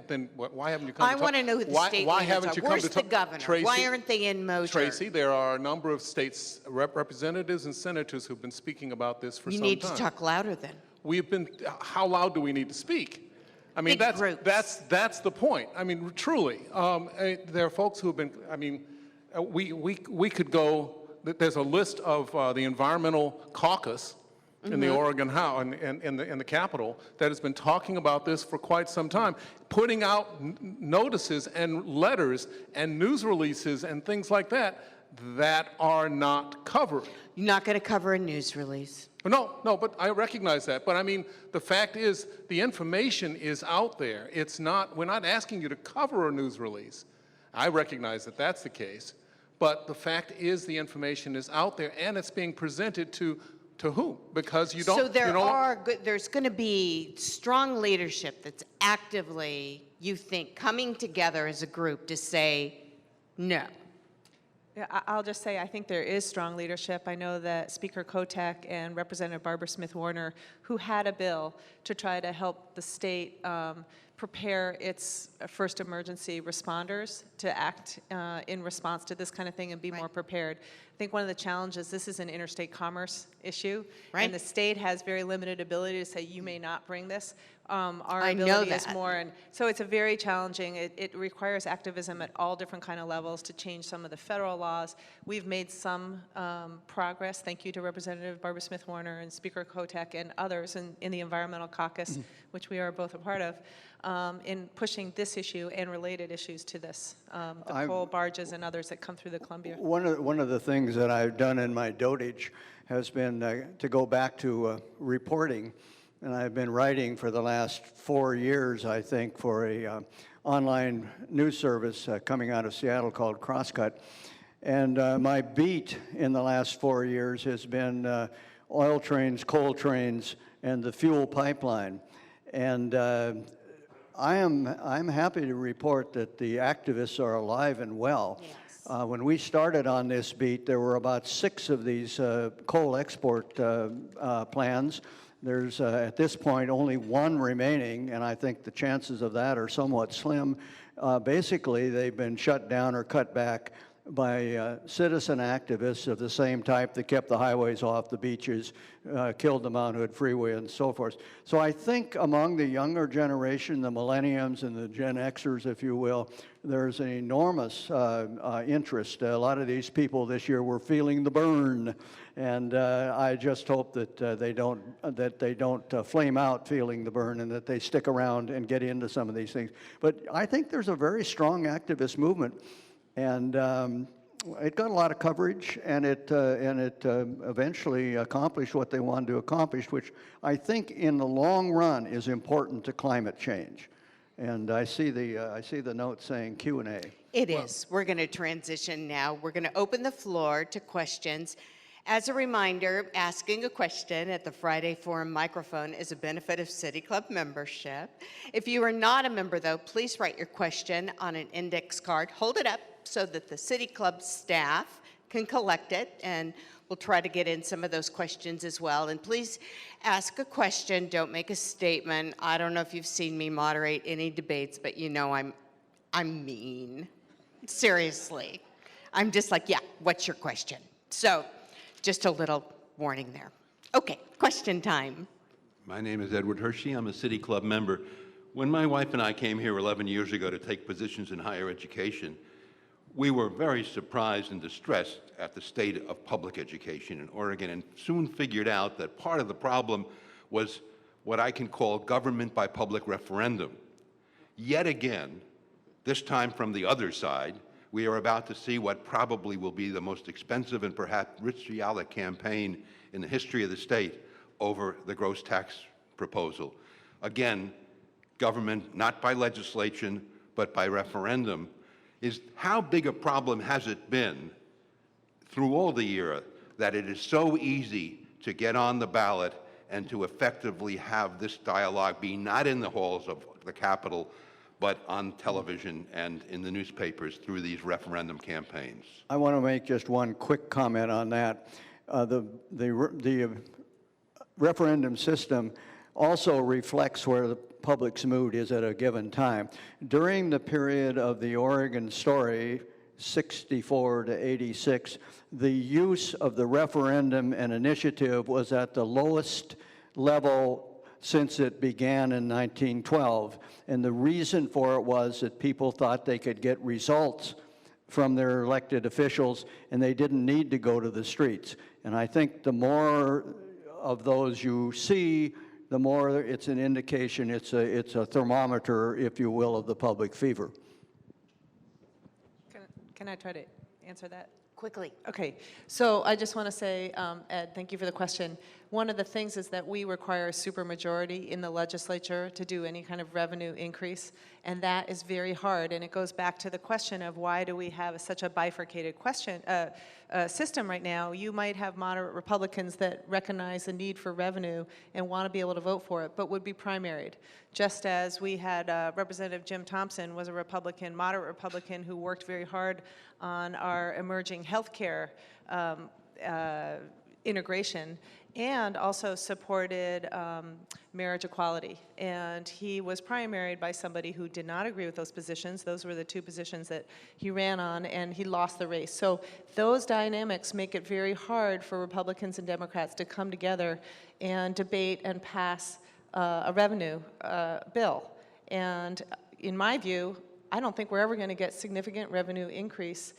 then why haven't you come to I talk? want to know who the state Why leaders haven't are. you come Where's to the talk? governor? Tracy, Why aren't they in motor? Tracy, there are a number of states representatives and senators who've been speaking about this for some time. You need to talk louder then. We've been, how loud do we need to speak? I mean, Big groups. that's the point. I mean, truly, there are folks who have been, I mean, we could go, there's a list of the Environmental Caucus in the Oregon House, in the Capitol, that has been talking about this for quite some time, putting out notices and letters and news releases and things like that that are not covered. You're not going to cover a news release. No, but I recognize that. But I mean, the fact is, the information is out there. It's not, we're not asking you to cover a news release. I recognize that that's the case. But the fact is, the information is out there, and it's being presented to whom? Because you don't. So there's going to be strong leadership that's actively, you think, coming together as a group to say no. Yeah, I'll just say I think there is strong leadership. I know that Speaker Kotek and Representative Barbara Smith Warner, who had a bill to try to help the state prepare its first emergency responders to act in response to this kind of thing and be more prepared. I think one of the challenges, this is an interstate commerce issue, and the state has very limited ability to say, you may not bring this. Our ability is more, and so it's a very challenging, it requires activism at all different kind of levels to change some of the federal laws. We've made some progress, thank you to Representative Barbara Smith Warner and Speaker Kotek and others in the Environmental Caucus, which we are both a part of, in pushing this issue and related issues to this, the coal barges and others that come through the Columbia. One of the things that I've done in my dotage has been to go back to reporting. And I've been writing for the last 4 years, I think, for a online news service coming out of Seattle called Crosscut. And my beat in the last 4 years has been oil trains, coal trains, and the fuel pipeline. And I'm happy to report that the activists are alive and well. Yes. When we started on this beat, there were about 6 of these coal export plans. There's, at this point, only 1 remaining, and I think the chances of that are somewhat slim. Basically, they've been shut down or cut back by citizen activists of the same type that kept the highways off the beaches, killed the Mount Hood Freeway, and so forth. So I think among the younger generation, the millenniums and the Gen Xers, if you will, there's an enormous interest. A lot of these people this year were feeling the burn, and I just hope that they don't flame out feeling the burn, and that they stick around and get into some of these things. But I think there's a very strong activist movement. And it got a lot of coverage, and it eventually accomplished what they wanted to accomplish, which I think in the long run is important to climate change. And I see the note saying Q&A. It is. We're going to transition now. We're going to open the floor to questions. As a reminder, asking a question at the Friday Forum microphone is a benefit of City Club membership. If you are not a member, though, please write your question on an index card. Hold it up so that the City Club staff can collect it, and we'll try to get in some of those questions as well. And please ask a question. Don't make a statement. I don't know if you've seen me moderate any debates, but you know I'm mean. Seriously. I'm just like, yeah, what's your question? So just a little warning there. Okay, question time. My name is Edward Hershey. I'm a City Club member. When my wife and I came here 11 years ago to take positions in higher education, we were very surprised and distressed at the state of public education in Oregon, and soon figured out that part of the problem was what I can call government by public referendum. Yet again, this time from the other side, we are about to see what probably will be the most expensive and perhaps vitriolic campaign in the history of the state over the gross tax proposal. Again, government not by legislation, but by referendum. Is how big a problem has it been through all the year that it is so easy to get on the ballot and to effectively have this dialogue be not in the halls of the Capitol, but on television and in the newspapers through these referendum campaigns? I want to make just one quick comment on that. The referendum system also reflects where the public's mood is at a given time. During the period of the Oregon story, 64 to 86, the use of the referendum and initiative was at the lowest level since it began in 1912. And the reason for it was that people thought they could get results from their elected officials, and they didn't need to go to the streets. And I think the more of those you see, the more it's an indication, it's a thermometer, if you will, of the public fever. Can I try to answer that? Quickly. Okay, so I just want to say, Ed, thank you for the question. One of the things is that we require a supermajority in the legislature to do any kind of revenue increase, and that is very hard. And it goes back to the question of why do we have such a bifurcated system right now? You might have moderate Republicans that recognize the need for revenue and want to be able to vote for it, but would be primaried. Just as we had Representative Jim Thompson was a Republican, moderate Republican, who worked very hard on our emerging health care integration, and also supported marriage equality. And he was primaried by somebody who did not agree with those positions. Those were the two positions that he ran on, and he lost the race. So those dynamics make it very hard for Republicans and Democrats to come together and debate and pass a revenue bill. And in my view, I don't think we're ever going to get significant revenue increase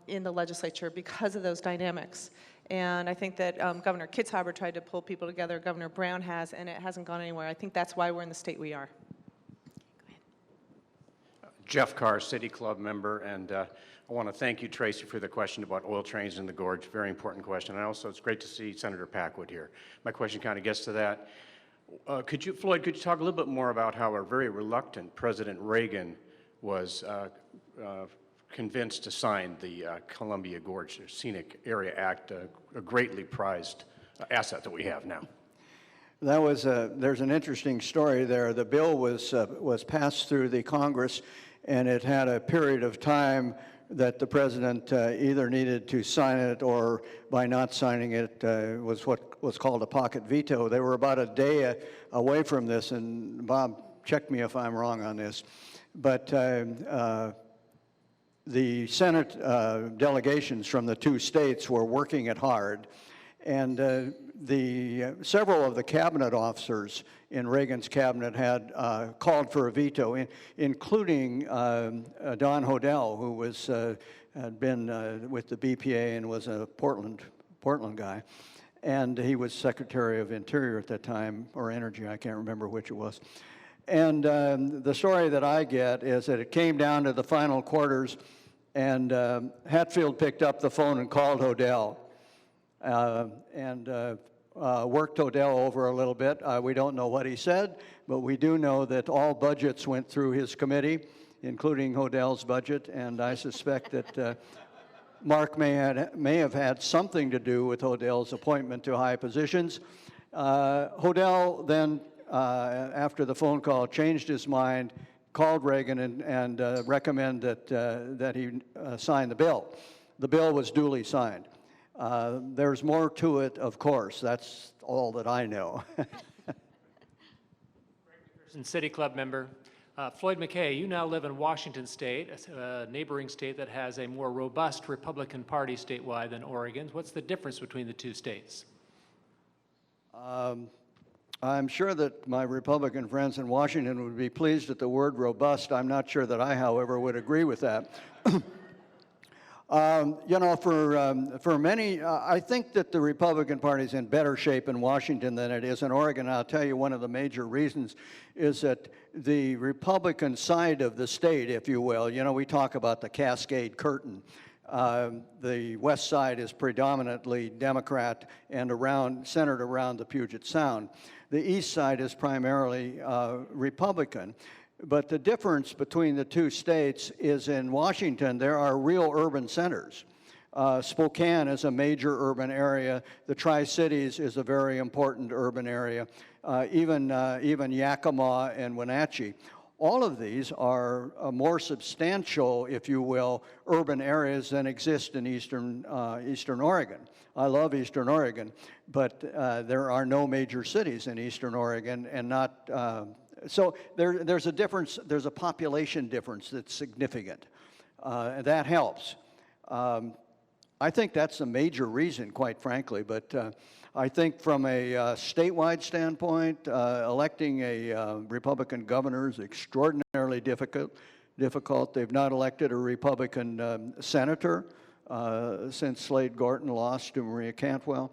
in the legislature because of those dynamics. And I think that Governor Kitzhaber tried to pull people together, Governor Brown has, and it hasn't gone anywhere. I think that's why we're in the state we are. Jeff Carr, City Club member, and I want to thank you, Tracy, for the question about oil trains in the gorge. Very important question. And also, it's great to see Senator Packwood here. My question kind of gets to that. Floyd, could you talk a little bit more about how a very reluctant President Reagan was convinced to sign the Columbia Gorge Scenic Area Act, a greatly prized asset that we have now? That was there's an interesting story there. The bill was passed through the Congress, and it had a period of time that the president either needed to sign it, or by not signing it was what was called a pocket veto. They were about a day away from this, and Bob, check me if I'm wrong on this, but the Senate delegations from the two states were working it hard, and several of the cabinet officers in Reagan's cabinet had called for a veto, including Don Hodel, who was had been with the BPA and was a Portland guy, and he was Secretary of Interior at that time, or Energy, I can't remember which it was. And the story that I get is that it came down to the final quarters, and Hatfield picked up the phone and called Hodel, and worked Hodel over a little bit. We don't know what he said, but we do know that all budgets went through his committee, including Hodel's budget, and I suspect that Mark may have had something to do with Hodel's appointment to high positions. Hodel then, after the phone call, changed his mind, called Reagan and recommended that he sign the bill. The bill was duly signed. There's more to it, of course. That's all that I know. City Club member. Floyd McKay, you now live in Washington State, a neighboring state that has a more robust Republican Party statewide than Oregon's. What's the difference between the two states? I'm sure that my Republican friends in Washington would be pleased at the word robust. I'm not sure that I, however, would agree with that. You know, for many, I think that the Republican Party is in better shape in Washington than it is in Oregon. I'll tell you one of the major reasons is that the Republican side of the state, if you will, you know, we talk about the Cascade Curtain. The west side is predominantly Democrat and centered around the Puget Sound. The east side is primarily Republican. But the difference between the two states is in Washington, there are real urban centers. Spokane is a major urban area. The Tri-Cities is a very important urban area. Even Yakima and Wenatchee. All of these are more substantial, if you will, urban areas than exist in Eastern Oregon. I love Eastern Oregon, but there are no major cities in Eastern Oregon, and not. So there's a difference, there's a population difference that's significant. And that helps. I think that's a major reason, quite frankly, but I think from a statewide standpoint, electing a Republican governor is extraordinarily difficult. They've not elected a Republican senator since Slade Gorton lost to Maria Cantwell.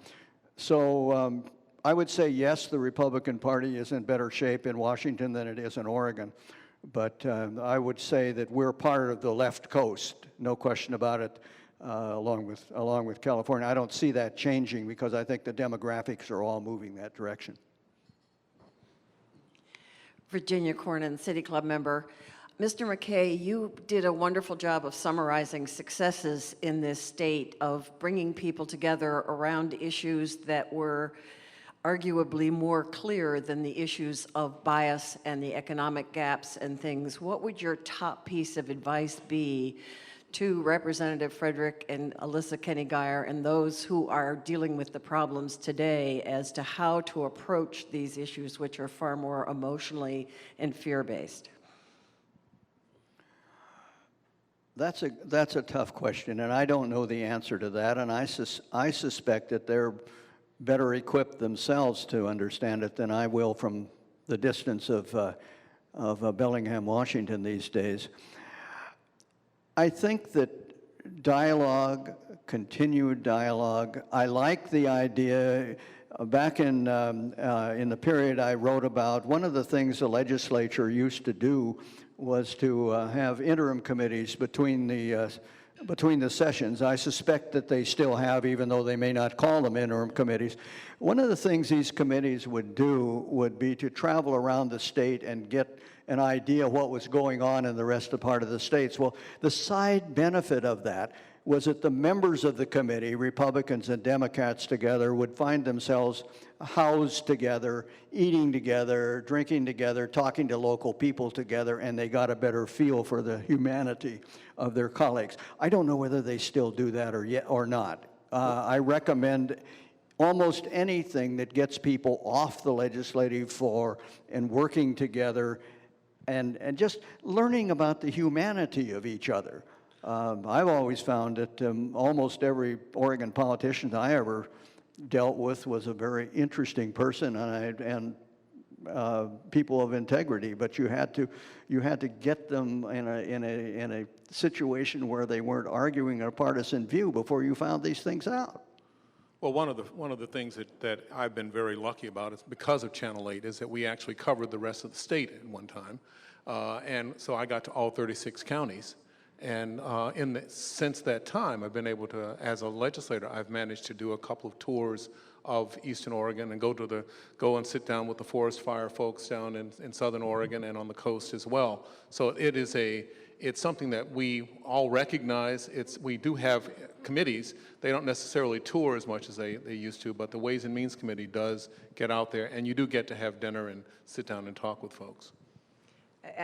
So I would say, yes, the Republican Party is in better shape in Washington than it is in Oregon. But I would say that we're part of the left coast, no question about it, along with California. I don't see that changing because I think the demographics are all moving that direction. Virginia Cornyn, City Club member. Mr. McKay, you did a wonderful job of summarizing successes in this state of bringing people together around issues that were arguably more clear than the issues of bias and the economic gaps and things. What would your top piece of advice be to Representative Frederick and Alissa Keny-Guyer and those who are dealing with the problems today as to how to approach these issues, which are far more emotionally and fear-based? That's a tough question, and I don't know the answer to that, and I suspect that they're better equipped themselves to understand it than I will from the distance of Bellingham, Washington these days. I think that dialogue, continued dialogue, I like the idea. Back in the period I wrote about, one of the things the legislature used to do was to have interim committees between the sessions. I suspect that they still have, even though they may not call them interim committees. One of the things these committees would do would be to travel around the state and get an idea of what was going on in the rest of the part of the states. Well, the side benefit of that was that the members of the committee, Republicans and Democrats together, would find themselves housed together, eating together, drinking together, talking to local people together, and they got a better feel for the humanity of their colleagues. I don't know whether they still do that or not. I recommend almost anything that gets people off the legislative floor and working together and just learning about the humanity of each other. I've always found that almost every Oregon politician I ever dealt with was a very interesting person and people of integrity. But you had to get them in a situation where they weren't arguing a partisan view before you found these things out. Well, one of the things that I've been very lucky about is because of Channel 8 is that we actually covered the rest of the state at one time. And so I got to all 36 counties. And since that time, I've been able to, as a legislator, I've managed to do a couple of tours of Eastern Oregon and go and sit down with the forest fire folks down in Southern Oregon and on the coast as well. So it's something that we all recognize. We do have committees. They don't necessarily tour as much as they used to, but the Ways and Means Committee does get out there, and you do get to have dinner and sit down and talk with folks.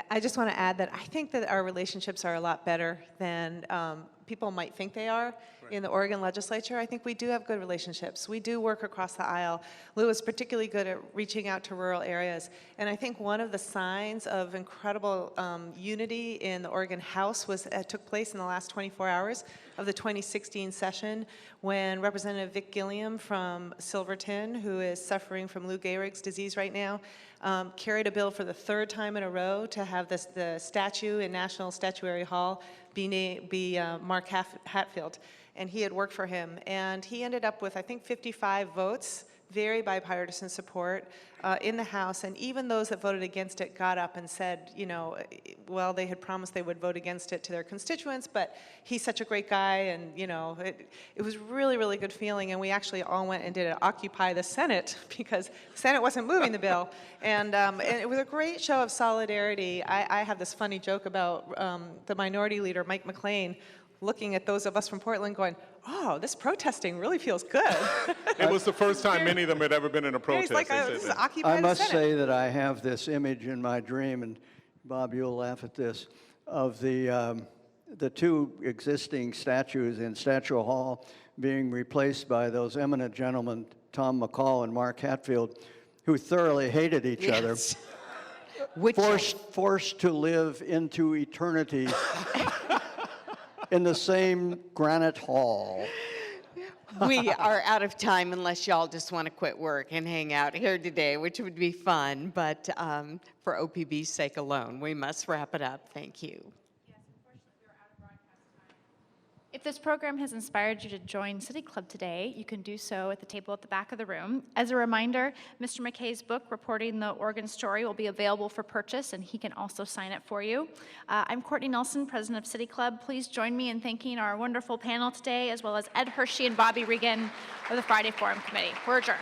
I just want to add that I think that our relationships are a lot better than people might think they are. In the Oregon legislature, I think we do have good relationships. We do work across the aisle. Lou is particularly good at reaching out to rural areas. And I think one of the signs of incredible unity in the Oregon House took place in the last 24 hours of the 2016 session when Representative Vic Gilliam from Silverton, who is suffering from Lou Gehrig's disease right now, carried a bill for the third time in a row to have the statue in National Statuary Hall be Mark Hatfield. And he had worked for him. And he ended up with, I think, 55 votes, very bipartisan support in the House. And even those that voted against it got up and said, well, they had promised they would vote against it to their constituents, but he's such a great guy. And, it was really, really good feeling. And we actually all went and did an Occupy the Senate because the Senate wasn't moving the bill. And it was a great show of solidarity. I have this funny joke about the minority leader, Mike McLean, looking at those of us from Portland going, oh, this protesting really feels good. It was the first time many of them had ever been in a protest. He's like, this is Occupy I the must Senate. say that I have this image in my dream, and Bob, you'll laugh at this, of the two existing statues in Statue Hall being replaced by those eminent gentlemen, Tom McCall and Mark Hatfield, who thoroughly hated each other, forced to live into eternity in the same granite hall. We are out of time unless y'all just want to quit work and hang out here today, which would be fun. But for OPB's sake alone, we must wrap it up. Thank you. If this program has inspired you to join City Club today, you can do so at the table at the back of the room. As a reminder, Mr. McKay's book, Reporting the Oregon Story, will be available for purchase, and he can also sign it for you. I'm Courtney Nelson, president of City Club. Please join me in thanking our wonderful panel today, as well as Ed Hershey and Bobby Regan of the Friday Forum Committee. We're adjourned.